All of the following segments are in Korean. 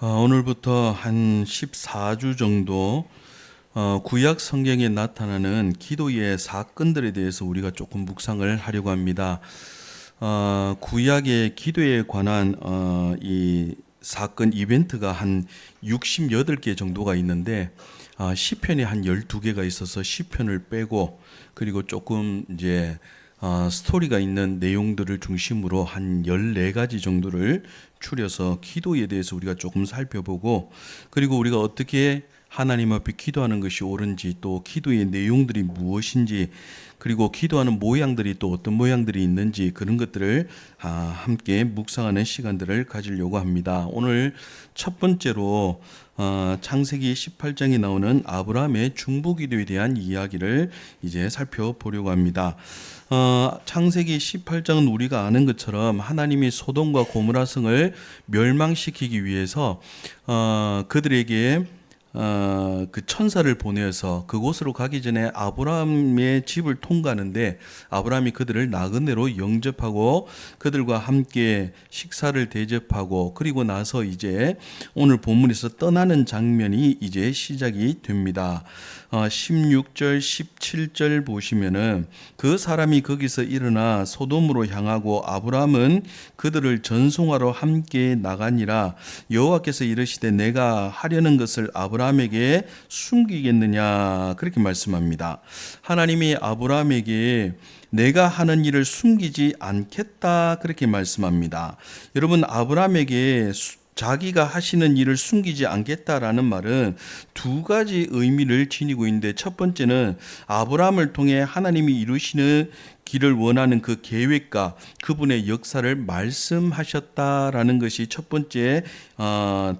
오늘부터 한 14주 정도 구약 성경에 나타나는 기도의 사건들에 대해서 우리가 조금 묵상을 하려고 합니다. 구약의 기도에 관한 이 사건 이벤트가 한 68개 정도가 있는데 시편이 한 12개가 있어서 시편을 빼고 그리고 조금 이제 스토리가 있는 내용들을 중심으로 한 14가지 정도를 추려서 기도에 대해서 우리가 조금 살펴보고, 그리고 우리가 어떻게 하나님 앞에 기도하는 것이 옳은지, 또 기도의 내용들이 무엇인지, 그리고 기도하는 모양들이 또 어떤 모양들이 있는지, 그런 것들을 함께 묵상하는 시간들을 가지려고 합니다. 오늘 첫 번째로 창세기 18장에 나오는 아브라함의 중보기도에 대한 이야기를 이제 살펴보려고 합니다. 창세기 18장은 우리가 아는 것처럼 하나님이 소돔과 고모라 성을 멸망시키기 위해서 그들에게 그 천사를 보내서 그곳으로 가기 전에 아브라함의 집을 통과하는데, 아브라함이 그들을 나그네로 영접하고 그들과 함께 식사를 대접하고, 그리고 나서 이제 오늘 본문에서 떠나는 장면이 이제 시작이 됩니다. 16절 17절 보시면은 그 사람이 거기서 일어나 소돔으로 향하고 아브라함은 그들을 전송하러 함께 나가니라. 여호와께서 이르시되 내가 하려는 것을 아브라함에게 숨기겠느냐, 그렇게 말씀합니다. 하나님이 아브라함에게 내가 하는 일을 숨기지 않겠다, 그렇게 말씀합니다. 여러분, 아브라함에게 자기가 하시는 일을 숨기지 않겠다라는 말은 두 가지 의미를 지니고 있는데, 첫 번째는 아브라함을 통해 하나님이 이루시는 길을 원하는 그 계획과 그분의 역사를 말씀하셨다라는 것이 첫 번째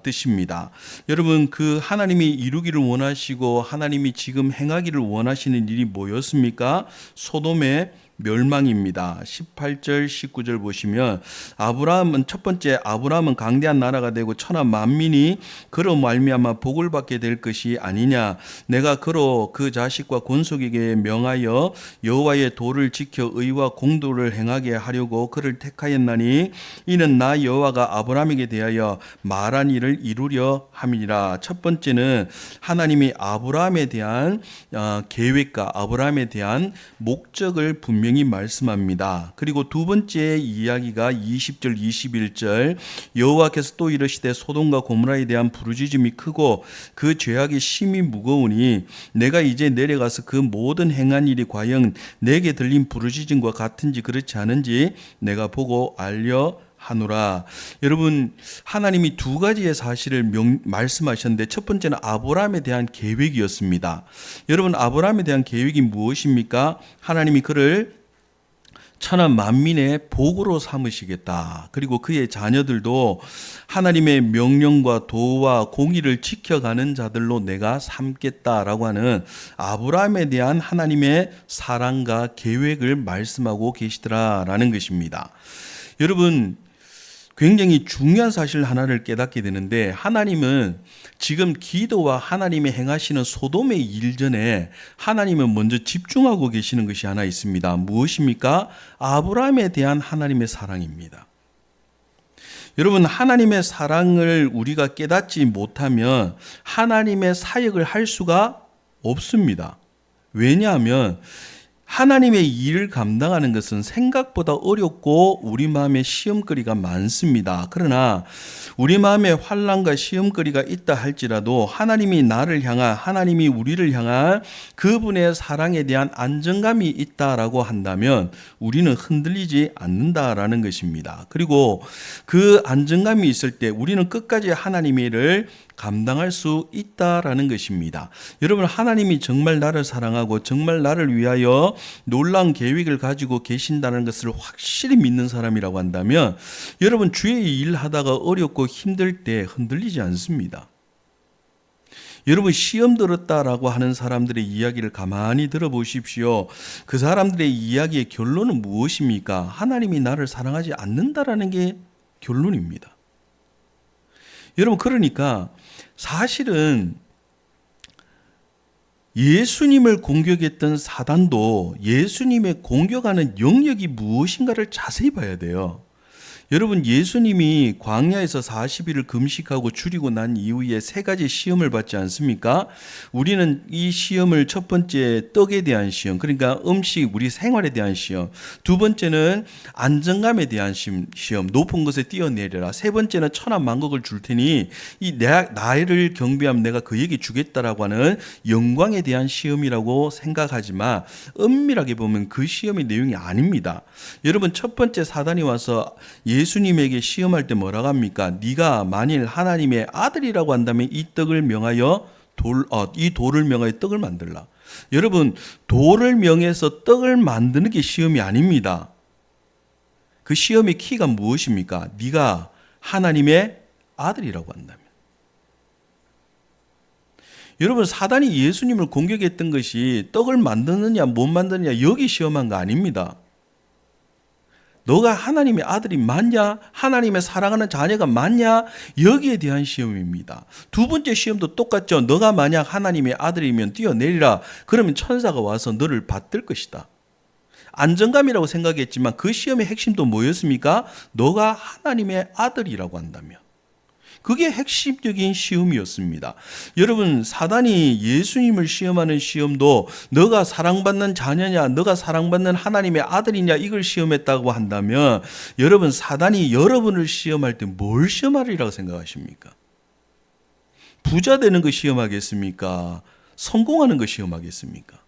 뜻입니다. 여러분, 그 하나님이 이루기를 원하시고 하나님이 지금 행하기를 원하시는 일이 뭐였습니까? 소돔의 멸망입니다. 18절 19절 보시면 아브라함은, 첫 번째, 아브라함은 강대한 나라가 되고 천하 만민이 그로 말미암아 복을 받게 될 것이 아니냐. 내가 그로 그 자식과 권속에게 명하여 여호와의 도를 지켜 의와 공도를 행하게 하려고 그를 택하였나니 이는 나 여호와가 아브라함에게 대하여 말한 일을 이루려 함이니라. 첫 번째는 하나님이 아브라함에 대한 계획과 아브라함에 대한 목적을 분명히 말씀합니다. 그리고 두 번째 이야기가 20절 21절, 여호와께서 또 이르시되 소돔과 고모라에 대한 부르짖음이 크고 그 죄악이 심히 무거우니 내가 이제 내려가서 그 모든 행한 일이 과연 내게 들린 부르짖음과 같은지 그렇지 않은지 내가 보고 알려 하노라. 여러분, 하나님이 두 가지의 사실을 말씀하셨는데, 첫 번째는 아브라함에 대한 계획이었습니다. 여러분, 아브라함에 대한 계획이 무엇입니까? 하나님이 그를 천하 만민의 복으로 삼으시겠다. 그리고 그의 자녀들도 하나님의 명령과 도와 공의를 지켜가는 자들로 내가 삼겠다라고 하는 아브라함에 대한 하나님의 사랑과 계획을 말씀하고 계시더라라는 것입니다. 여러분, 굉장히 중요한 사실 하나를 깨닫게 되는데, 하나님은 지금 기도와 하나님이 행하시는 소돔의 일 전에 하나님은 먼저 집중하고 계시는 것이 하나 있습니다. 무엇입니까? 아브라함에 대한 하나님의 사랑입니다. 여러분, 하나님의 사랑을 우리가 깨닫지 못하면 하나님의 사역을 할 수가 없습니다. 왜냐하면 하나님의 일을 감당하는 것은 생각보다 어렵고 우리 마음에 시험거리가 많습니다. 그러나 우리 마음에 환난과 시험거리가 있다 할지라도 하나님이 나를 향한, 하나님이 우리를 향한 그분의 사랑에 대한 안정감이 있다라고 한다면 우리는 흔들리지 않는다라는 것입니다. 그리고 그 안정감이 있을 때 우리는 끝까지 하나님의 일을 감당할 수 있다라는 것입니다. 여러분, 하나님이 정말 나를 사랑하고 정말 나를 위하여 놀라운 계획을 가지고 계신다는 것을 확실히 믿는 사람이라고 한다면 여러분, 주의 일 하다가 어렵고 힘들 때 흔들리지 않습니다. 여러분, 시험 들었다라고 하는 사람들의 이야기를 가만히 들어보십시오. 그 사람들의 이야기의 결론은 무엇입니까? 하나님이 나를 사랑하지 않는다라는 게 결론입니다. 여러분, 그러니까 사실은 예수님을 공격했던 사단도 예수님의 공격하는 영역이 무엇인가를 자세히 봐야 돼요. 여러분, 예수님이 광야에서 40일을 금식하고 줄이고 난 이후에 세 가지 시험을 받지 않습니까? 우리는 이 시험을 첫 번째 떡에 대한 시험, 그러니까 음식, 우리 생활에 대한 시험. 두 번째는 안정감에 대한 시험, 높은 것에 뛰어내려라. 세 번째는 천하만국을 줄 테니 이 나를 경배하면 내가 그에게 주겠다라고 하는 영광에 대한 시험이라고 생각하지만 엄밀하게 보면 그 시험의 내용이 아닙니다. 여러분, 첫 번째 사단이 와서 예수님에게 시험할 때 뭐라고 합니까? 네가 만일 하나님의 아들이라고 한다면 이 떡을 명하여 이 돌을 명하여 떡을 만들라. 여러분, 돌을 명해서 떡을 만드는 게 시험이 아닙니다. 그 시험의 키가 무엇입니까? 네가 하나님의 아들이라고 한다면. 여러분, 사단이 예수님을 공격했던 것이 떡을 만드느냐 못 만드느냐 여기 시험한 거 아닙니다. 너가 하나님의 아들이 맞냐? 하나님의 사랑하는 자녀가 맞냐? 여기에 대한 시험입니다. 두 번째 시험도 똑같죠. 너가 만약 하나님의 아들이면 뛰어내리라. 그러면 천사가 와서 너를 받들 것이다. 안정감이라고 생각했지만 그 시험의 핵심도 뭐였습니까? 너가 하나님의 아들이라고 한다면. 그게 핵심적인 시험이었습니다. 여러분, 사단이 예수님을 시험하는 시험도 너가 사랑받는 자녀냐, 너가 사랑받는 하나님의 아들이냐 이걸 시험했다고 한다면 여러분, 사단이 여러분을 시험할 때 뭘 시험하리라고 생각하십니까? 부자 되는 거 시험하겠습니까? 성공하는 거 시험하겠습니까?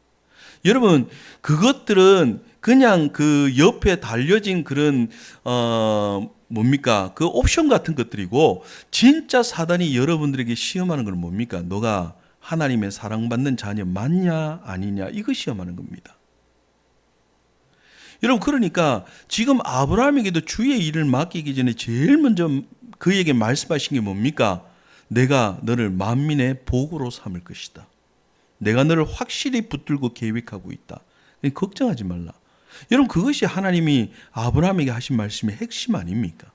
여러분, 그것들은 그냥 그 옆에 달려진 그런 뭡니까? 그 옵션 같은 것들이고, 진짜 사단이 여러분들에게 시험하는 건 뭡니까? 너가 하나님의 사랑받는 자녀 맞냐 아니냐 이거 시험하는 겁니다. 여러분, 그러니까 지금 아브라함에게도 주의 일을 맡기기 전에 제일 먼저 그에게 말씀하신 게 뭡니까? 내가 너를 만민의 복으로 삼을 것이다. 내가 너를 확실히 붙들고 계획하고 있다. 걱정하지 말라. 여러분, 그것이 하나님이 아브라함에게 하신 말씀의 핵심 아닙니까?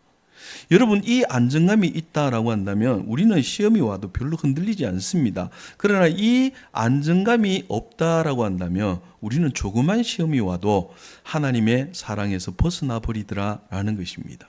여러분, 이 안정감이 있다라고 한다면 우리는 시험이 와도 별로 흔들리지 않습니다. 그러나 이 안정감이 없다라고 한다면 우리는 조그만 시험이 와도 하나님의 사랑에서 벗어나 버리더라라는 것입니다.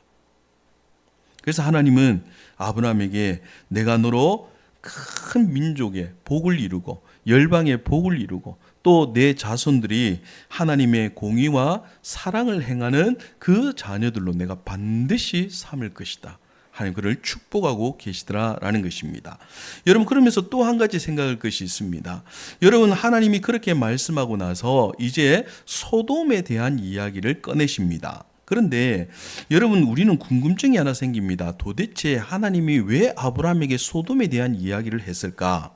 그래서 하나님은 아브라함에게 내가 너로 큰 민족의 복을 이루고 열방의 복을 이루고 또 내 자손들이 하나님의 공의와 사랑을 행하는 그 자녀들로 내가 반드시 삼을 것이다. 하나님 그를 축복하고 계시더라라는 것입니다. 여러분, 그러면서 또 한 가지 생각할 것이 있습니다. 여러분, 하나님이 그렇게 말씀하고 나서 이제 소돔에 대한 이야기를 꺼내십니다. 그런데 여러분, 우리는 궁금증이 하나 생깁니다. 도대체 하나님이 왜 아브라함에게 소돔에 대한 이야기를 했을까?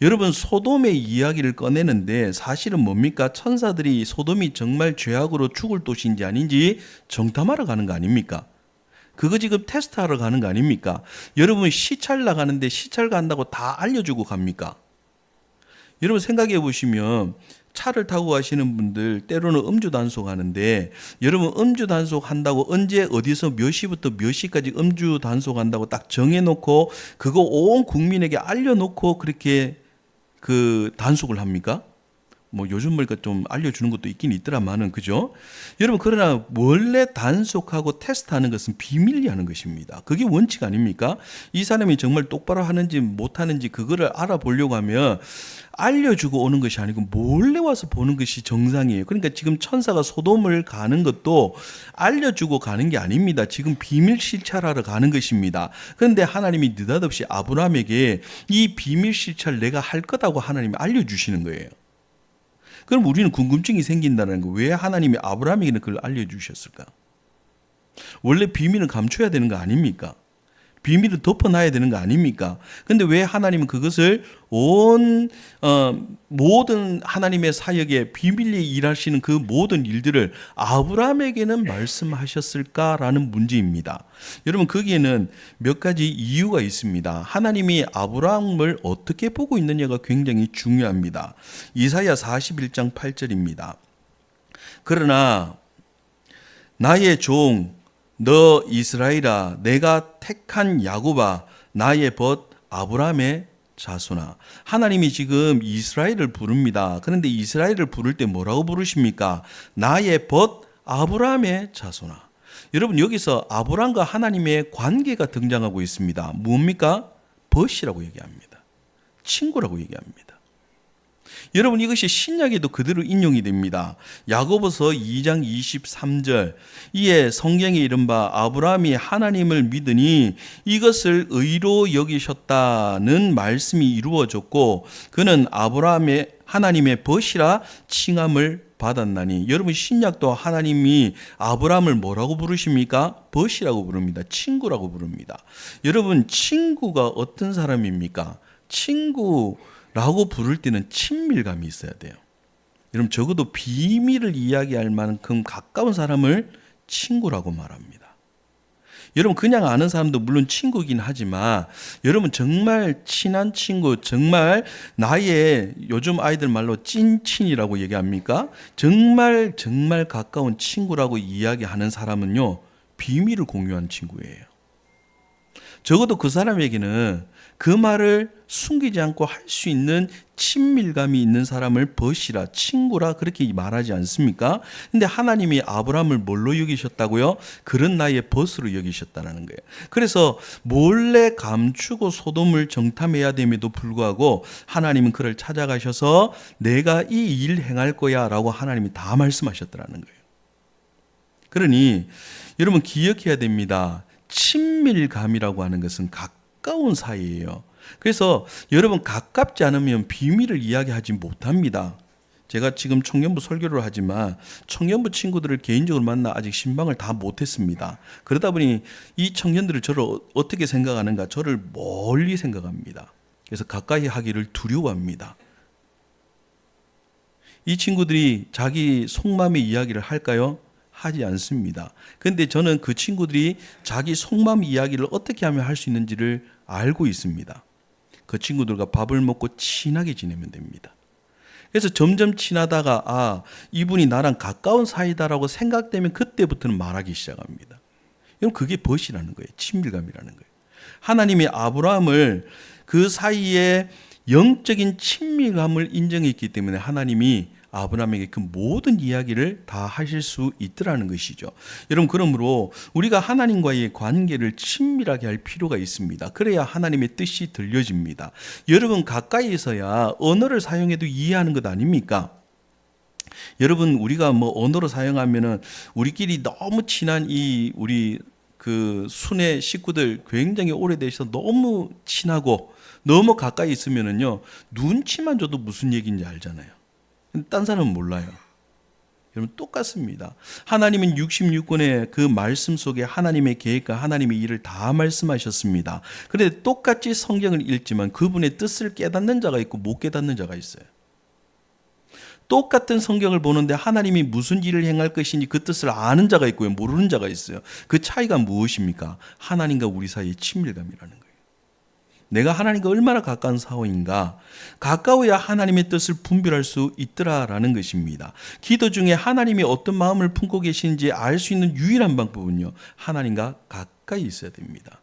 여러분, 소돔의 이야기를 꺼내는데 사실은 뭡니까? 천사들이 소돔이 정말 죄악으로 죽을 도시인지 아닌지 정탐하러 가는 거 아닙니까? 그거 지금 테스트하러 가는 거 아닙니까? 여러분, 시찰 나가는데 시찰 간다고 다 알려주고 갑니까? 여러분, 생각해 보시면 차를 타고 가시는 분들 때로는 음주 단속하는데, 여러분, 음주 단속한다고 언제 어디서 몇 시부터 몇 시까지 음주 단속한다고 딱 정해놓고 그거 온 국민에게 알려놓고 그렇게 그 단속을 합니까? 뭐 요즘 보니까 좀 알려주는 것도 있긴 있더라마는, 그죠? 여러분, 그러나 원래 단속하고 테스트하는 것은 비밀리 하는 것입니다. 그게 원칙 아닙니까? 이 사람이 정말 똑바로 하는지 못하는지 그거를 알아보려고 하면 알려주고 오는 것이 아니고 몰래 와서 보는 것이 정상이에요. 그러니까 지금 천사가 소돔을 가는 것도 알려주고 가는 게 아닙니다. 지금 비밀 실찰하러 가는 것입니다. 그런데 하나님이 느닷없이 아브라함에게 이 비밀 실찰 내가 할 거다고 하나님이 알려주시는 거예요. 그럼 우리는 궁금증이 생긴다는 거, 왜 하나님이 아브라함에게는 그걸 알려주셨을까? 원래 비밀은 감춰야 되는 거 아닙니까? 비밀을 덮어놔야 되는 거 아닙니까? 근데 왜 하나님은 그것을 모든 하나님의 사역에 비밀리에 일하시는 그 모든 일들을 아브라함에게는 말씀하셨을까라는 문제입니다. 여러분, 거기에는 몇 가지 이유가 있습니다. 하나님이 아브라함을 어떻게 보고 있느냐가 굉장히 중요합니다. 이사야 41장 8절입니다. 그러나 나의 종 너 이스라엘아, 내가 택한 야곱아, 나의 벗 아브라함의 자손아. 하나님이 지금 이스라엘을 부릅니다. 그런데 이스라엘을 부를 때 뭐라고 부르십니까? 나의 벗 아브라함의 자손아. 여러분 여기서 아브라함과 하나님의 관계가 등장하고 있습니다. 뭡니까? 벗이라고 얘기합니다. 친구라고 얘기합니다. 여러분 이것이 신약에도 그대로 인용이 됩니다. 야고보서 2장 23절 이에 성경에 이른바 아브라함이 하나님을 믿으니 이것을 의로 여기셨다는 말씀이 이루어졌고 그는 아브라함의 하나님의 벗이라 칭함을 받았나니. 여러분 신약도 하나님이 아브라함을 뭐라고 부르십니까? 벗이라고 부릅니다. 친구라고 부릅니다. 여러분 친구가 어떤 사람입니까? 친구라고 부를 때는 친밀감이 있어야 돼요. 여러분 적어도 비밀을 이야기할 만큼 가까운 사람을 친구라고 말합니다. 여러분 그냥 아는 사람도 물론 친구긴 하지만 여러분 정말 친한 친구, 정말 나의 요즘 아이들 말로 찐친이라고 얘기합니까? 정말 가까운 친구라고 이야기하는 사람은요 비밀을 공유한 친구예요. 적어도 그 사람에게는 그 말을 숨기지 않고 할 수 있는 친밀감이 있는 사람을 벗이라 친구라 그렇게 말하지 않습니까? 근데 하나님이 아브라함을 뭘로 여기셨다고요? 그런 나의 벗으로 여기셨다는 거예요. 그래서 몰래 감추고 소돔을 정탐해야 됨에도 불구하고 하나님은 그를 찾아가셔서 내가 이 일 행할 거야 라고 하나님이 다 말씀하셨다는 거예요. 그러니 여러분 기억해야 됩니다. 친밀감이라고 하는 것은 가까운 사이예요. 그래서 여러분 가깝지 않으면 비밀을 이야기하지 못합니다. 제가 지금 청년부 설교를 하지만 청년부 친구들을 개인적으로 만나 아직 신방을 다 못했습니다. 그러다 보니 이 청년들을 저를 어떻게 생각하는가? 저를 멀리 생각합니다. 그래서 가까이 하기를 두려워합니다. 이 친구들이 자기 속마음의 이야기를 할까요? 하지 않습니다. 그런데 저는 그 친구들이 자기 속마음 이야기를 어떻게 하면 할 수 있는지를 알고 있습니다. 그 친구들과 밥을 먹고 친하게 지내면 됩니다. 그래서 점점 친하다가 이분이 나랑 가까운 사이다라고 생각되면 그때부터는 말하기 시작합니다. 여러분 그게 벗이라는 거예요. 친밀감이라는 거예요. 하나님이 아브라함을 그 사이에 영적인 친밀감을 인정했기 때문에 하나님이 아브라함에게 그 모든 이야기를 다 하실 수 있더라는 것이죠. 여러분 그러므로 우리가 하나님과의 관계를 친밀하게 할 필요가 있습니다. 그래야 하나님의 뜻이 들려집니다. 여러분 가까이에서야 언어를 사용해도 이해하는 것 아닙니까? 여러분 우리가 언어로 사용하면은 우리끼리 너무 친한 우리 그 순회 식구들 굉장히 오래되셔서 너무 친하고 너무 가까이 있으면은요 눈치만 줘도 무슨 얘기인지 알잖아요. 딴 사람은 몰라요. 여러분 똑같습니다. 하나님은 66권의 그 말씀 속에 하나님의 계획과 하나님의 일을 다 말씀하셨습니다. 그런데 똑같이 성경을 읽지만 그분의 뜻을 깨닫는 자가 있고 못 깨닫는 자가 있어요. 똑같은 성경을 보는데 하나님이 무슨 일을 행할 것인지 그 뜻을 아는 자가 있고요. 모르는 자가 있어요. 그 차이가 무엇입니까? 하나님과 우리 사이의 친밀감이라는 거예요. 내가 하나님과 얼마나 가까운 사이인가? 가까워야 하나님의 뜻을 분별할 수 있더라라는 것입니다. 기도 중에 하나님이 어떤 마음을 품고 계시는지 알 수 있는 유일한 방법은요. 하나님과 가까이 있어야 됩니다.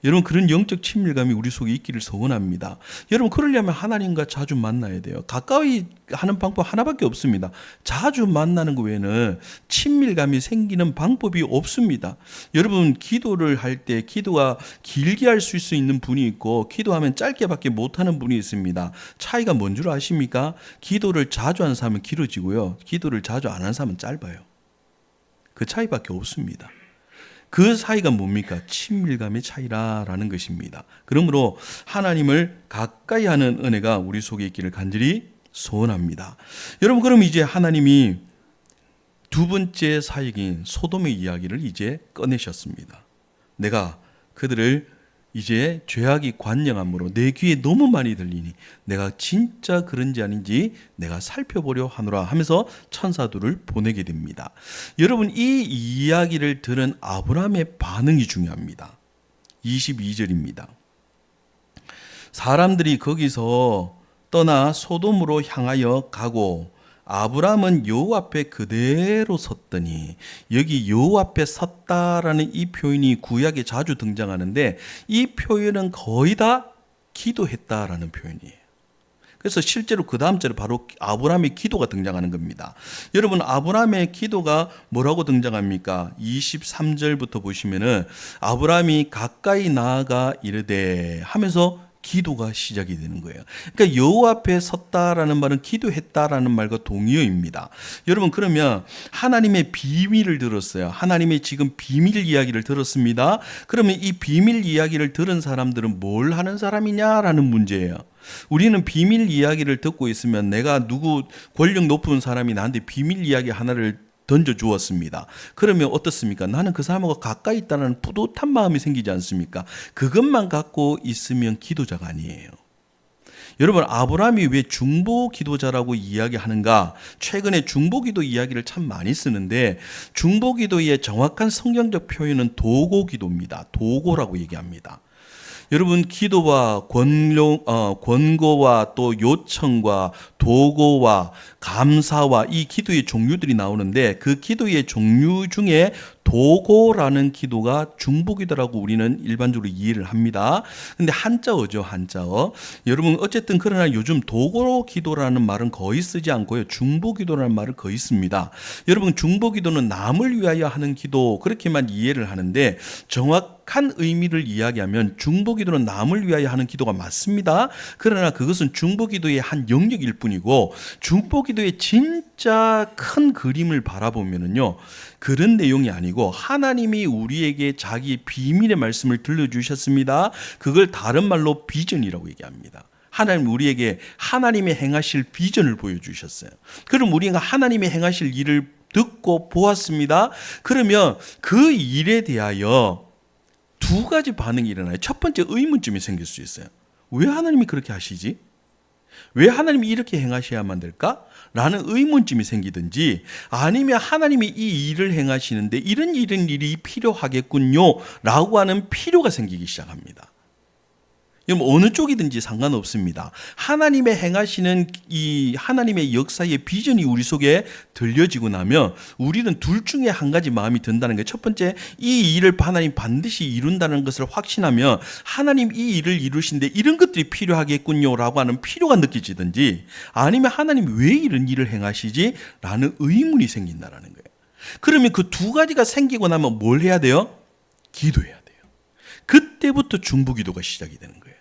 여러분 그런 영적 친밀감이 우리 속에 있기를 소원합니다. 여러분 그러려면 하나님과 자주 만나야 돼요. 가까이 하는 방법 하나밖에 없습니다. 자주 만나는 것 외에는 친밀감이 생기는 방법이 없습니다. 여러분 기도를 할 때 기도가 길게 할 수 있는 분이 있고 기도하면 짧게밖에 못하는 분이 있습니다. 차이가 뭔 줄 아십니까? 기도를 자주 하는 사람은 길어지고요. 기도를 자주 안 하는 사람은 짧아요. 그 차이밖에 없습니다. 그 사이가 뭡니까? 친밀감의 차이라는 것입니다. 그러므로 하나님을 가까이 하는 은혜가 우리 속에 있기를 간절히 소원합니다. 여러분 그럼 이제 하나님이 두 번째 사역인 소돔의 이야기를 이제 꺼내셨습니다. 내가 그들을 이제 죄악이 관영함으로 내 귀에 너무 많이 들리니 내가 진짜 그런지 아닌지 내가 살펴보려 하노라 하면서 천사들을 보내게 됩니다. 여러분 이 이야기를 들은 아브라함의 반응이 중요합니다. 22절입니다. 사람들이 거기서 떠나 소돔으로 향하여 가고 아브라함은 여호와 앞에 그대로 섰더니, 여기 여호와 앞에 섰다라는 이 표현이 구약에 자주 등장하는데 이 표현은 거의 다 기도했다라는 표현이에요. 그래서 실제로 그 다음 절에 바로 아브라함의 기도가 등장하는 겁니다. 여러분, 아브라함의 기도가 뭐라고 등장합니까? 23절부터 보시면은 아브라함이 가까이 나아가 이르되 하면서 기도가 시작이 되는 거예요. 그러니까 여호와 앞에 섰다라는 말은 기도했다라는 말과 동의어입니다. 여러분, 그러면 하나님의 비밀을 들었어요. 하나님의 지금 비밀 이야기를 들었습니다. 그러면 이 비밀 이야기를 들은 사람들은 뭘 하는 사람이냐라는 문제예요. 우리는 비밀 이야기를 듣고 있으면 내가 누구 권력 높은 사람이 나한테 비밀 이야기 하나를 던져 주었습니다. 그러면 어떻습니까? 나는 그 사람하고 가까이 있다는 뿌듯한 마음이 생기지 않습니까? 그것만 갖고 있으면 기도자가 아니에요. 여러분, 아브라함이 왜 중보 기도자라고 이야기하는가? 최근에 중보 기도 이야기를 참 많이 쓰는데 중보 기도의 정확한 성경적 표현은 도고 기도입니다. 도고라고 얘기합니다. 여러분, 기도와 권고와 또 요청과 도고와 감사와 이 기도의 종류들이 나오는데 그 기도의 종류 중에 도고라는 기도가 중보기도라고 우리는 일반적으로 이해를 합니다. 근데 한자어죠, 한자어. 여러분, 어쨌든 그러나 요즘 도고 기도라는 말은 거의 쓰지 않고요. 중보기도라는 말을 거의 씁니다. 여러분, 중보기도는 남을 위하여 하는 기도 그렇게만 이해를 하는데 정확한 의미를 이야기하면 중보기도는 남을 위하여 하는 기도가 맞습니다. 그러나 그것은 중보기도의 한 영역일 뿐이고 중보기도의 진짜 큰 그림을 바라보면은요. 그런 내용이 아니고 하나님이 우리에게 자기 비밀의 말씀을 들려주셨습니다. 그걸 다른 말로 비전이라고 얘기합니다. 하나님 우리에게 하나님의 행하실 비전을 보여주셨어요. 그럼 우리가 하나님의 행하실 일을 듣고 보았습니다. 그러면 그 일에 대하여 두 가지 반응이 일어나요. 첫 번째, 의문점이 생길 수 있어요. 왜 하나님이 그렇게 하시지? 왜 하나님이 이렇게 행하셔야만 될까? 라는 의문점이 생기든지 아니면 하나님이 이 일을 행하시는데 이런 일이 필요하겠군요 라고 하는 필요가 생기기 시작합니다. 어느 쪽이든지 상관없습니다. 하나님의 행하시는 이 하나님의 역사의 비전이 우리 속에 들려지고 나면 우리는 둘 중에 한 가지 마음이 든다는 게 첫 번째, 이 일을 하나님 반드시 이룬다는 것을 확신하면 하나님 이 일을 이루신데 이런 것들이 필요하겠군요 라고 하는 필요가 느껴지든지 아니면 하나님 왜 이런 일을 행하시지? 라는 의문이 생긴다는 거예요. 그러면 그 두 가지가 생기고 나면 뭘 해야 돼요? 기도해야 돼요. 그때부터 중보기도가 시작이 되는 거예요.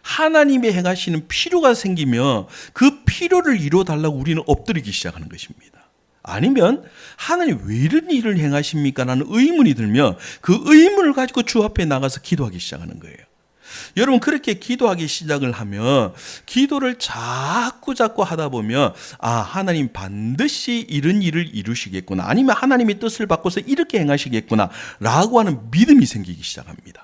하나님이 행하시는 필요가 생기면 그 필요를 이루어달라고 우리는 엎드리기 시작하는 것입니다. 아니면 하나님 왜 이런 일을 행하십니까? 라는 의문이 들면 그 의문을 가지고 주 앞에 나가서 기도하기 시작하는 거예요. 여러분, 그렇게 기도하기 시작을 하면 기도를 자꾸 하다 보면 하나님 반드시 이런 일을 이루시겠구나, 아니면 하나님의 뜻을 바꿔서 이렇게 행하시겠구나 라고 하는 믿음이 생기기 시작합니다.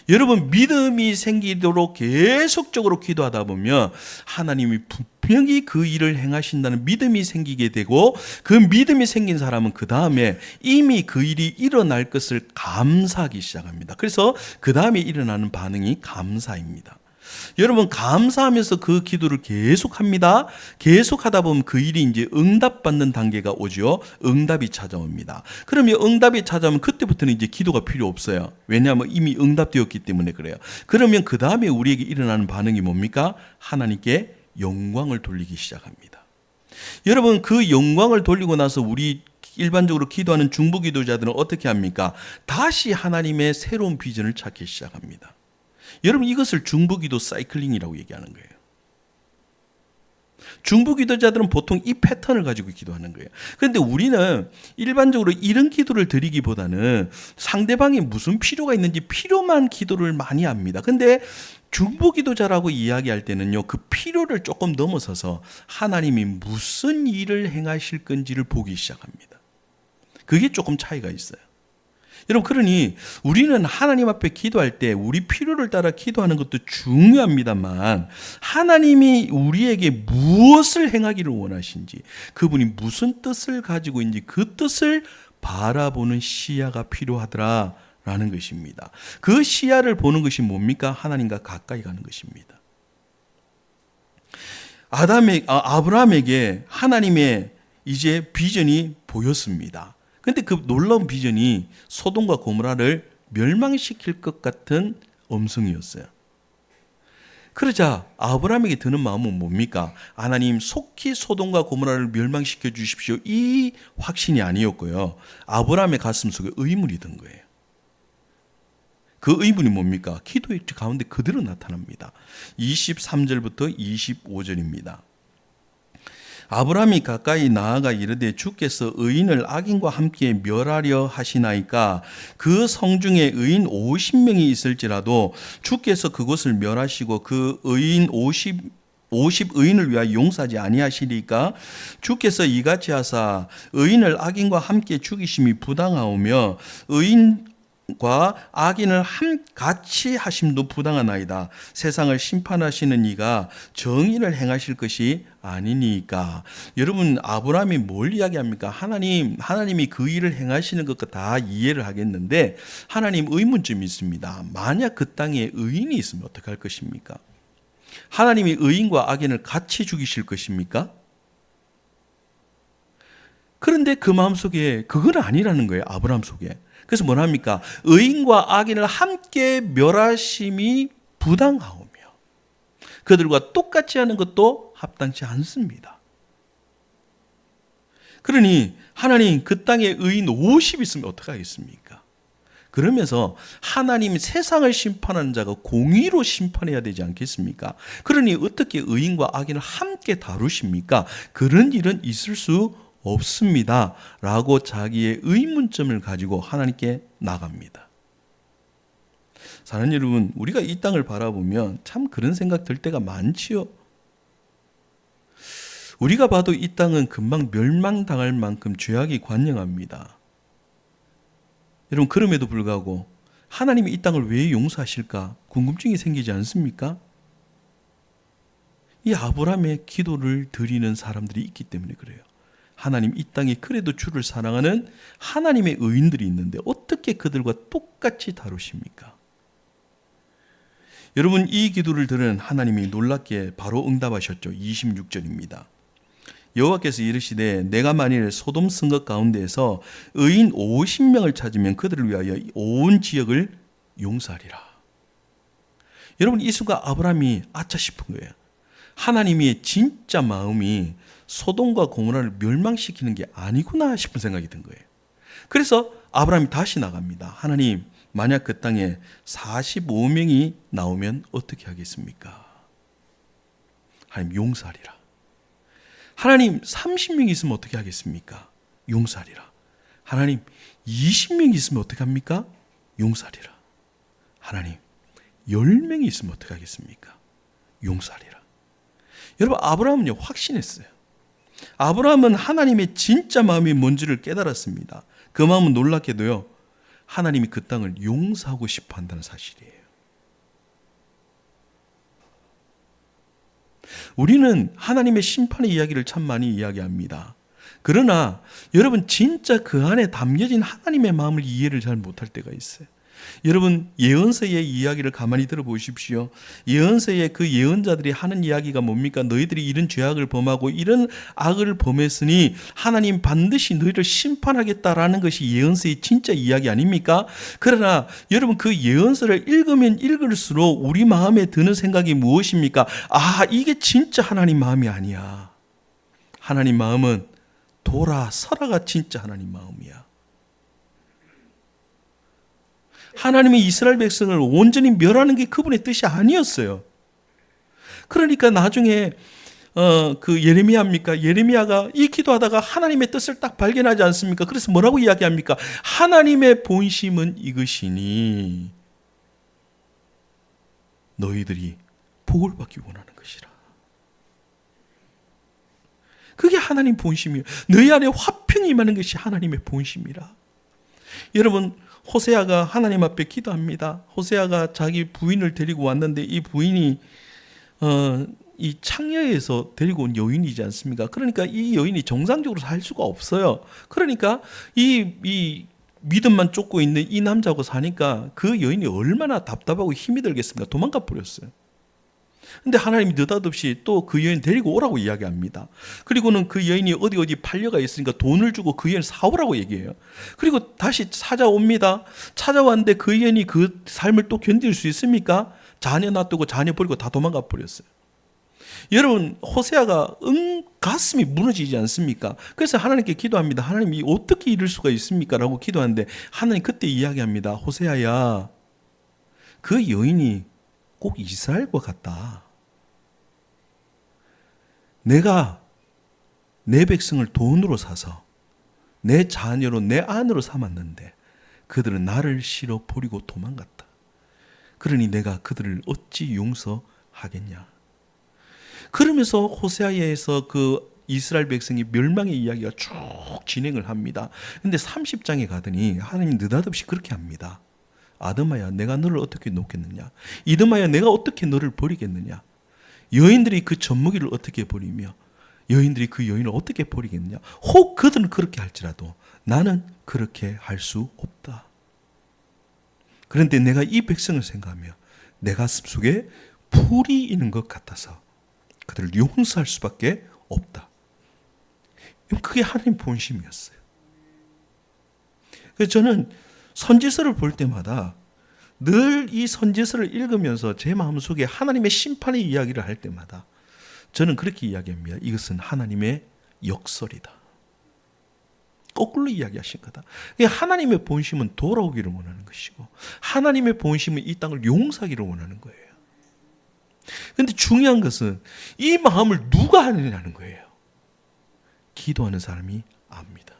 여러분, 믿음이 생기도록 계속적으로 기도하다 보면 하나님이 분명히 그 일을 행하신다는 믿음이 생기게 되고 그 믿음이 생긴 사람은 그 다음에 이미 그 일이 일어날 것을 감사하기 시작합니다. 그래서 그 다음에 일어나는 반응이 감사입니다. 여러분, 감사하면서 그 기도를 계속합니다. 계속하다 보면 그 일이 이제 응답받는 단계가 오죠. 응답이 찾아옵니다. 그러면 응답이 찾아오면 그때부터는 이제 기도가 필요 없어요. 왜냐하면 이미 응답되었기 때문에 그래요. 그러면 그 다음에 우리에게 일어나는 반응이 뭡니까? 하나님께 영광을 돌리기 시작합니다. 여러분, 그 영광을 돌리고 나서 우리 일반적으로 기도하는 중보기도자들은 어떻게 합니까? 다시 하나님의 새로운 비전을 찾기 시작합니다. 여러분, 이것을 중보기도 사이클링이라고 얘기하는 거예요. 중보기도자들은 보통 이 패턴을 가지고 기도하는 거예요. 그런데 우리는 일반적으로 이런 기도를 드리기보다는 상대방이 무슨 필요가 있는지 필요만 기도를 많이 합니다. 근데 중보기도자라고 이야기할 때는요, 그 필요를 조금 넘어서서 하나님이 무슨 일을 행하실 건지를 보기 시작합니다. 그게 조금 차이가 있어요. 여러분, 그러니 우리는 하나님 앞에 기도할 때 우리 필요를 따라 기도하는 것도 중요합니다만 하나님이 우리에게 무엇을 행하기를 원하신지, 그분이 무슨 뜻을 가지고 있는지 그 뜻을 바라보는 시야가 필요하더라라는 것입니다. 그 시야를 보는 것이 뭡니까? 하나님과 가까이 가는 것입니다. 아브라함에게 하나님의 이제 비전이 보였습니다. 그런데 그 놀라운 비전이 소돔과 고모라를 멸망시킬 것 같은 엄성이었어요. 그러자 아브라함에게 드는 마음은 뭡니까? 하나님 속히 소돔과 고모라를 멸망시켜 주십시오. 이 확신이 아니었고요. 아브라함의 가슴 속에 의문이 든 거예요. 그 의문이 뭡니까? 기도의 가운데 그대로 나타납니다. 23절부터 25절입니다. 아브라함이 가까이 나아가 이르되 주께서 의인을 악인과 함께 멸하려 하시나이까 그 성중에 의인 50명이 있을지라도 주께서 그곳을 멸하시고 그 의인 50 의인을 위하여 용서하지 아니하시리까 주께서 이같이 하사 의인을 악인과 함께 죽이심이 부당하오며 의인과 악인을 같이 하심도 부당하나이다. 세상을 심판하시는 이가 정의를 행하실 것이 아니니까. 여러분, 아브라함이 뭘 이야기합니까? 하나님이 그 일을 행하시는 것과 다 이해를 하겠는데 하나님 의문점이 있습니다. 만약 그 땅에 의인이 있으면 어떻게 할 것입니까? 하나님이 의인과 악인을 같이 죽이실 것입니까? 그런데 그 마음속에 그건 아니라는 거예요. 아브라함 속에. 그래서 뭘 합니까? 의인과 악인을 함께 멸하심이 부당하오며 그들과 똑같이 하는 것도 합당치 않습니다. 그러니 하나님 그 땅에 의인 50 있으면 어떡하겠습니까? 그러면서 하나님 세상을 심판하는 자가 공의로 심판해야 되지 않겠습니까? 그러니 어떻게 의인과 악인을 함께 다루십니까? 그런 일은 있을 수 없습니다. 라고 자기의 의문점을 가지고 하나님께 나갑니다. 사랑하는 여러분, 우리가 이 땅을 바라보면 참 그런 생각 들 때가 많지요. 우리가 봐도 이 땅은 금방 멸망당할 만큼 죄악이 관영합니다. 여러분, 그럼에도 불구하고 하나님이 이 땅을 왜 용서하실까 궁금증이 생기지 않습니까? 이 아브라함의 기도를 드리는 사람들이 있기 때문에 그래요. 하나님, 이 땅에 그래도 주를 사랑하는 하나님의 의인들이 있는데 어떻게 그들과 똑같이 다루십니까? 여러분, 이 기도를 들은 하나님이 놀랍게 바로 응답하셨죠. 26절입니다. 여호와께서 이르시되 내가 만일 소돔 쓴 것 가운데에서 의인 50명을 찾으면 그들을 위하여 온 지역을 용서하리라. 여러분, 이 순간 아브라함이 아차 싶은 거예요. 하나님의 진짜 마음이 소돔과 고모라를 멸망시키는 게 아니구나 싶은 생각이 든 거예요. 그래서 아브라함이 다시 나갑니다. 하나님, 만약 그 땅에 45명이 나오면 어떻게 하겠습니까? 하나님, 용서하리라. 하나님, 30명이 있으면 어떻게 하겠습니까? 용서하리라. 하나님, 20명이 있으면 어떻게 합니까? 용서하리라. 하나님, 10명이 있으면 어떻게 하겠습니까? 용서하리라. 여러분, 아브라함은요, 확신했어요. 아브라함은 하나님의 진짜 마음이 뭔지를 깨달았습니다. 그 마음은 놀랍게도요, 하나님이 그 땅을 용서하고 싶어 한다는 사실이에요. 우리는 하나님의 심판의 이야기를 참 많이 이야기합니다. 그러나 여러분, 진짜 그 안에 담겨진 하나님의 마음을 이해를 잘 못할 때가 있어요. 여러분, 예언서의 이야기를 가만히 들어보십시오. 예언서의 그 예언자들이 하는 이야기가 뭡니까? 너희들이 이런 죄악을 범하고 이런 악을 범했으니 하나님 반드시 너희를 심판하겠다라는 것이 예언서의 진짜 이야기 아닙니까? 그러나 여러분, 그 예언서를 읽으면 읽을수록 우리 마음에 드는 생각이 무엇입니까? 아, 이게 진짜 하나님 마음이 아니야. 하나님 마음은 돌아서라가 진짜 하나님 마음이야. 하나님이 이스라엘 백성을 온전히 멸하는 게 그분의 뜻이 아니었어요. 그러니까 나중에 그 예레미야입니까? 예레미야가 이 기도하다가 하나님의 뜻을 딱 발견하지 않습니까? 그래서 뭐라고 이야기합니까? 하나님의 본심은 이것이니 너희들이 복을 받기 원하는 것이라. 그게 하나님 본심이에요. 너희 안에 화평이 임하는 것이 하나님의 본심이라. 여러분, 호세아가 하나님 앞에 기도합니다. 호세아가 자기 부인을 데리고 왔는데 이 부인이 이 창녀에서 데리고 온 여인이지 않습니까? 그러니까 이 여인이 정상적으로 살 수가 없어요. 그러니까 이 믿음만 쫓고 있는 이 남자하고 사니까 그 여인이 얼마나 답답하고 힘이 들겠습니까? 도망가 버렸어요. 근데 하나님이 느닷없이 또 그 여인 데리고 오라고 이야기합니다. 그리고는 그 여인이 어디 팔려가 있으니까 돈을 주고 그 여인을 사오라고 얘기해요. 그리고 다시 찾아옵니다. 찾아왔는데 그 여인이 그 삶을 또 견딜 수 있습니까? 자녀 놔두고 자녀 버리고 다 도망가 버렸어요. 여러분, 호세아가 가슴이 무너지지 않습니까? 그래서 하나님께 기도합니다. 하나님이 어떻게 이럴 수가 있습니까? 라고 기도하는데 하나님 그때 이야기합니다. 호세아야, 그 여인이 꼭 이스라엘과 같다. 내가 내 백성을 돈으로 사서 내 자녀로 내 아내로 삼았는데 그들은 나를 싫어 버리고 도망갔다. 그러니 내가 그들을 어찌 용서하겠냐. 그러면서 호세아에서 그 이스라엘 백성이 멸망의 이야기가 쭉 진행을 합니다. 근데 30장에 가더니 하나님이 느닷없이 그렇게 합니다. 아드마야, 내가 너를 어떻게 놓겠느냐. 이드마야, 내가 어떻게 너를 버리겠느냐. 여인들이 그 젖먹이를 어떻게 버리며 여인들이 그 여인을 어떻게 버리겠느냐. 혹 그들은 그렇게 할지라도 나는 그렇게 할 수 없다. 그런데 내가 이 백성을 생각하며 내 가슴 속에 불이 있는 것 같아서 그들을 용서할 수밖에 없다. 그게 하나님 본심이었어요. 그래서 저는 선지서를 볼 때마다 늘 이 선지서를 읽으면서 제 마음속에 하나님의 심판의 이야기를 할 때마다 저는 그렇게 이야기합니다. 이것은 하나님의 역설이다. 거꾸로 이야기하신 거다. 하나님의 본심은 돌아오기를 원하는 것이고 하나님의 본심은 이 땅을 용서하기를 원하는 거예요. 그런데 중요한 것은 이 마음을 누가 하느냐는 거예요. 기도하는 사람이 압니다.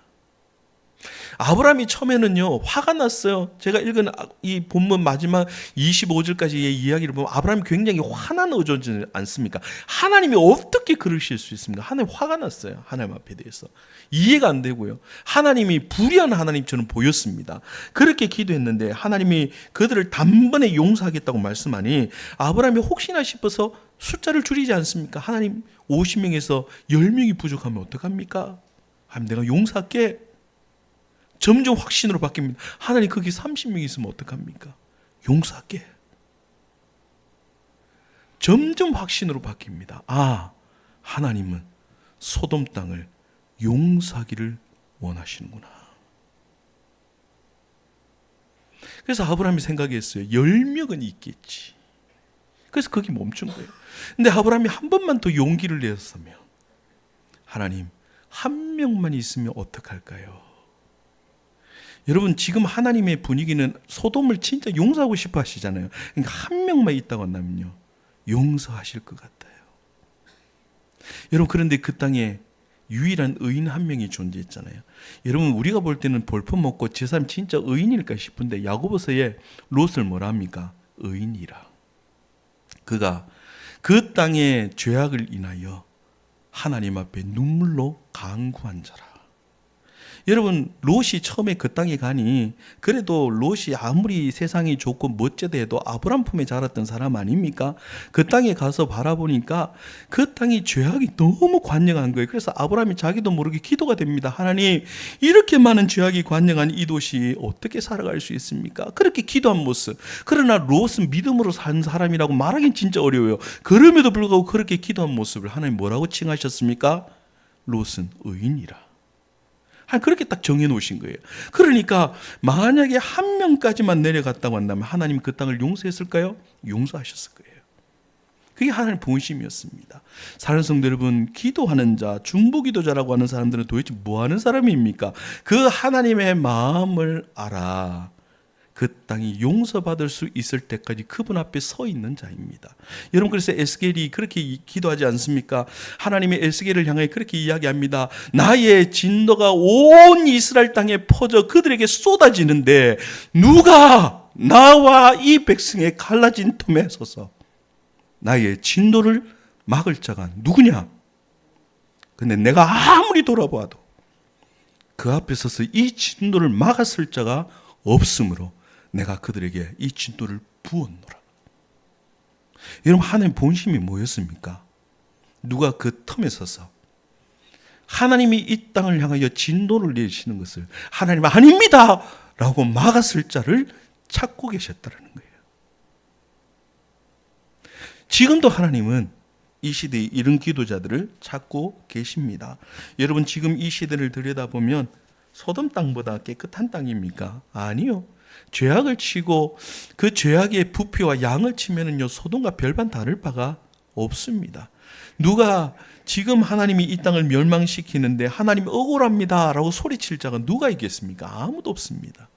아브라함이 처음에는요, 화가 났어요. 제가 읽은 이 본문 마지막 25절까지의 이야기를 보면 아브라함이 굉장히 화난 어조지 않습니까? 하나님이 어떻게 그러실 수 있습니까? 하나님 화가 났어요. 하나님 앞에 대해서. 이해가 안 되고요. 하나님이 불의한 하나님처럼 보였습니다. 그렇게 기도했는데 하나님이 그들을 단번에 용서하겠다고 말씀하니 아브라함이 혹시나 싶어서 숫자를 줄이지 않습니까? 하나님 50명에서 10명이 부족하면 어떡합니까? 하나님 내가 용서할게. 점점 확신으로 바뀝니다. 하나님 거기 30명 있으면 어떡합니까? 용서할게. 점점 확신으로 바뀝니다. 아, 하나님은 소돔 땅을 용서하기를 원하시는구나. 그래서 아브라함이 생각했어요. 10명은 있겠지. 그래서 거기 멈춘 거예요. 근데 아브라함이 한 번만 더 용기를 내었으면 하나님 한 명만 있으면 어떡할까요? 여러분 지금 하나님의 분위기는 소돔을 진짜 용서하고 싶어 하시잖아요. 그러니까 한 명만 있다고 한다면요 용서하실 것 같아요. 여러분 그런데 그 땅에 유일한 의인 한 명이 존재했잖아요. 여러분 우리가 볼 때는 볼품 먹고 저 사람 진짜 의인일까 싶은데 야고보서에 롯을 뭐라 합니까? 의인이라. 그가 그 땅의 죄악을 인하여 하나님 앞에 눈물로 간구한 자라. 여러분 롯이 처음에 그 땅에 가니 그래도 롯이 아무리 세상이 좋고 멋져도 해도 아브람 품에 자랐던 사람 아닙니까? 그 땅에 가서 바라보니까 그 땅이 죄악이 너무 관영한 거예요. 그래서 아브람이 자기도 모르게 기도가 됩니다. 하나님 이렇게 많은 죄악이 관영한 이 도시 어떻게 살아갈 수 있습니까? 그렇게 기도한 모습. 그러나 롯은 믿음으로 산 사람이라고 말하긴 진짜 어려워요. 그럼에도 불구하고 그렇게 기도한 모습을 하나님 뭐라고 칭하셨습니까? 롯은 의인이라. 그렇게 딱 정해놓으신 거예요. 그러니까 만약에 한 명까지만 내려갔다고 한다면 하나님 그 땅을 용서했을까요? 용서하셨을 거예요. 그게 하나님의 본심이었습니다. 사랑하는 성도 여러분, 기도하는 자, 중보기도자라고 하는 사람들은 도대체 뭐 하는 사람입니까? 그 하나님의 마음을 알아. 그 땅이 용서받을 수 있을 때까지 그분 앞에 서 있는 자입니다. 여러분 그래서 에스겔이 그렇게 기도하지 않습니까? 하나님의 에스겔을 향해 그렇게 이야기합니다. 나의 진노가 온 이스라엘 땅에 퍼져 그들에게 쏟아지는데 누가 나와 이 백성의 갈라진 틈에 서서 나의 진노를 막을 자가 누구냐? 근데 내가 아무리 돌아보아도 그 앞에 서서 이 진노를 막았을 자가 없으므로 내가 그들에게 이 진노를 부었노라. 여러분 하나님 본심이 뭐였습니까? 누가 그 틈에 서서 하나님이 이 땅을 향하여 진노를 내리시는 것을 하나님 아닙니다 라고 막았을 자를 찾고 계셨다는 거예요. 지금도 하나님은 이 시대에 이런 기도자들을 찾고 계십니다. 여러분 지금 이 시대를 들여다보면 소돔 땅보다 깨끗한 땅입니까? 아니요. 죄악을 치고 그 죄악의 부피와 양을 치면은요, 소돔과 별반 다를 바가 없습니다. 누가 지금 하나님이 이 땅을 멸망시키는데 하나님 억울합니다 라고 소리칠 자가 누가 있겠습니까? 아무도 없습니다.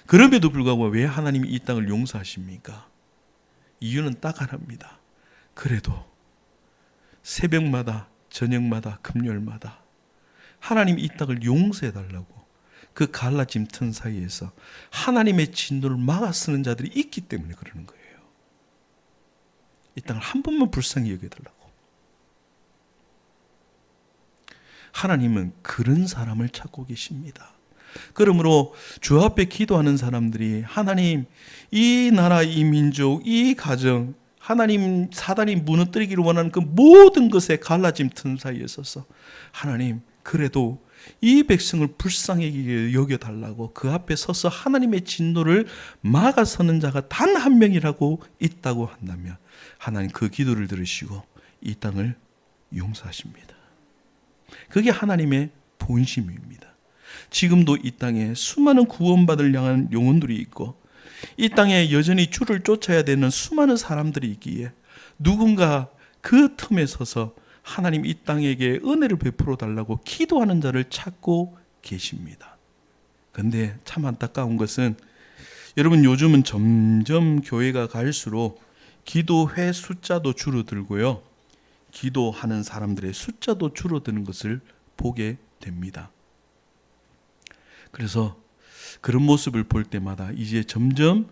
그럼에도 불구하고 왜 하나님이 이 땅을 용서하십니까? 이유는 딱 하나입니다. 그래도 새벽마다 저녁마다 금요일마다 하나님이 이 땅을 용서해달라고 그 갈라짐 틈 사이에서 하나님의 진노를 막아 쓰는 자들이 있기 때문에 그러는 거예요. 이 땅을 한 번만 불쌍히 여겨달라고. 하나님은 그런 사람을 찾고 계십니다. 그러므로 주 앞에 기도하는 사람들이 하나님, 이 나라, 이 민족, 이 가정, 하나님 사단이 무너뜨리기를 원하는 그 모든 것에 갈라짐 틈 사이에 서서 하나님, 그래도 이 백성을 불쌍히 여겨달라고 그 앞에 서서 하나님의 진노를 막아서는 자가 단 한 명이라고 있다고 한다면 하나님 그 기도를 들으시고 이 땅을 용서하십니다. 그게 하나님의 본심입니다. 지금도 이 땅에 수많은 구원받을 향한 영혼들이 있고 이 땅에 여전히 주를 쫓아야 되는 수많은 사람들이 있기에 누군가 그 틈에 서서 하나님 이 땅에게 은혜를 베풀어 달라고 기도하는 자를 찾고 계십니다. 그런데 참 안타까운 것은 여러분, 요즘은 점점 교회가 갈수록 기도회 숫자도 줄어들고요, 기도하는 사람들의 숫자도 줄어드는 것을 보게 됩니다. 그래서 그런 모습을 볼 때마다 이제 점점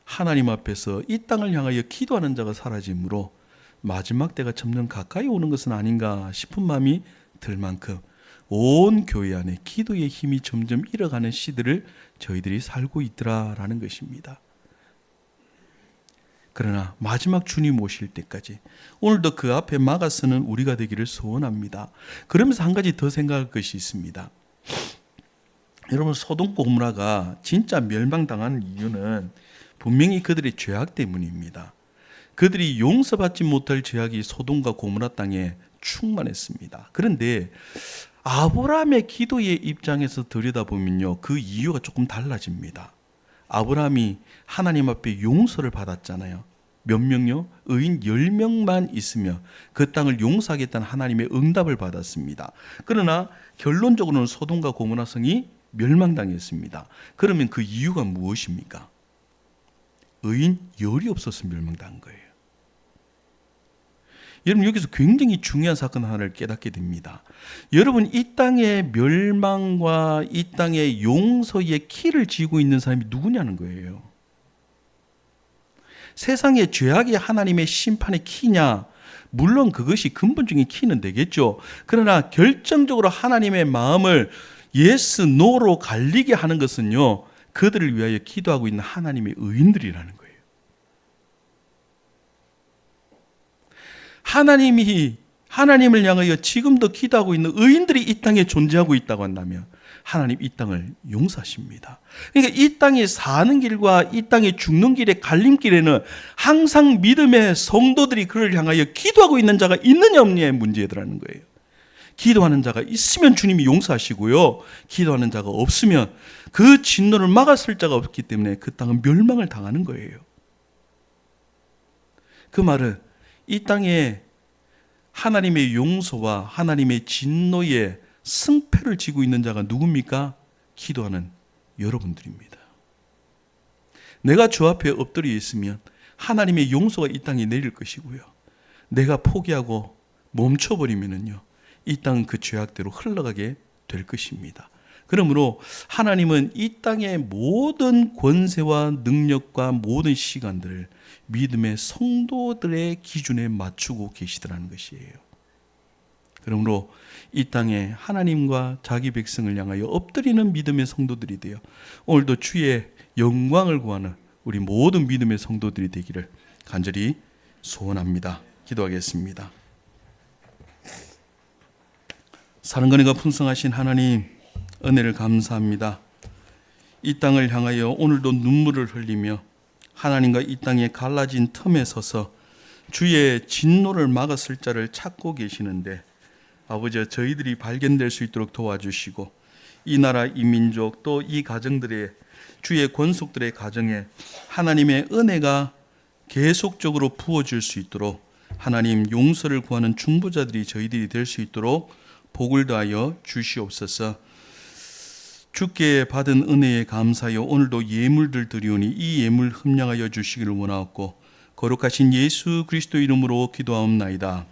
하나님 앞에서 이 땅을 향하여 기도하는 자가 사라지므로 마지막 때가 점점 가까이 오는 것은 아닌가 싶은 마음이 들 만큼 온 교회 안에 기도의 힘이 점점 잃어가는 시대를 저희들이 살고 있더라라는 것입니다. 그러나 마지막 주님 오실 때까지 오늘도 그 앞에 막아서는 우리가 되기를 소원합니다. 그러면서 한 가지 더 생각할 것이 있습니다. 여러분, 소돔 고모라가 진짜 멸망당한 이유는 분명히 그들의 죄악 때문입니다. 그들이 용서받지 못할 죄악이 소돔과 고모라 땅에 충만했습니다. 그런데 아브라함의 기도의 입장에서 들여다보면요, 그 이유가 조금 달라집니다. 아브라함이 하나님 앞에 용서를 받았잖아요. 몇 명요? 의인 10명만 있으며 그 땅을 용서하겠다는 하나님의 응답을 받았습니다. 그러나 결론적으로는 소돔과 고모라 성이 멸망당했습니다. 그러면 그 이유가 무엇입니까? 의인 열이 없어서 멸망당한 거예요. 여러분, 여기서 굉장히 중요한 사건 하나를 깨닫게 됩니다. 여러분, 이 땅의 멸망과 이 땅의 용서의 키를 쥐고 있는 사람이 누구냐는 거예요. 세상의 죄악이 하나님의 심판의 키냐? 물론 그것이 근본적인 키는 되겠죠. 그러나 결정적으로 하나님의 마음을 예스, 노로 갈리게 하는 것은요, 그들을 위하여 기도하고 있는 하나님의 의인들이라는 거예요. 하나님을 향하여 지금도 기도하고 있는 의인들이 이 땅에 존재하고 있다고 한다면 하나님 이 땅을 용서하십니다. 그러니까 이 땅에 사는 길과 이 땅에 죽는 길의 갈림길에는 항상 믿음의 성도들이 그를 향하여 기도하고 있는 자가 있느냐 없느냐의 문제더라는 거예요. 기도하는 자가 있으면 주님이 용서하시고요, 기도하는 자가 없으면 그 진노를 막았을 자가 없기 때문에 그 땅은 멸망을 당하는 거예요. 그 말은 이 땅에 하나님의 용서와 하나님의 진노의 승패를 지고 있는 자가 누굽니까? 기도하는 여러분들입니다. 내가 주 앞에 엎드려 있으면 하나님의 용서가 이 땅에 내릴 것이고요, 내가 포기하고 멈춰버리면은요, 이 땅은 그 죄악대로 흘러가게 될 것입니다. 그러므로 하나님은 이 땅의 모든 권세와 능력과 모든 시간들을 믿음의 성도들의 기준에 맞추고 계시더라는 것이에요. 그러므로 이 땅에 하나님과 자기 백성을 향하여 엎드리는 믿음의 성도들이 되어 오늘도 주의 영광을 구하는 우리 모든 믿음의 성도들이 되기를 간절히 소원합니다. 기도하겠습니다. 사랑과 은혜가 풍성하신 하나님, 은혜를 감사합니다. 이 땅을 향하여 오늘도 눈물을 흘리며 하나님과 이 땅에 갈라진 틈에 서서 주의 진노를 막았을 자를 찾고 계시는데 아버지, 저희들이 발견될 수 있도록 도와주시고 이 나라, 이 민족, 또 이 가정들의 주의 권속들의 가정에 하나님의 은혜가 계속적으로 부어질 수 있도록 하나님 용서를 구하는 중보자들이 저희들이 될 수 있도록 복을 다하여 주시옵소서. 주께 받은 은혜에 감사하여 오늘도 예물들 드리오니 이 예물 흠량하여 주시기를 원하옵고 거룩하신 예수 그리스도 이름으로 기도하옵나이다.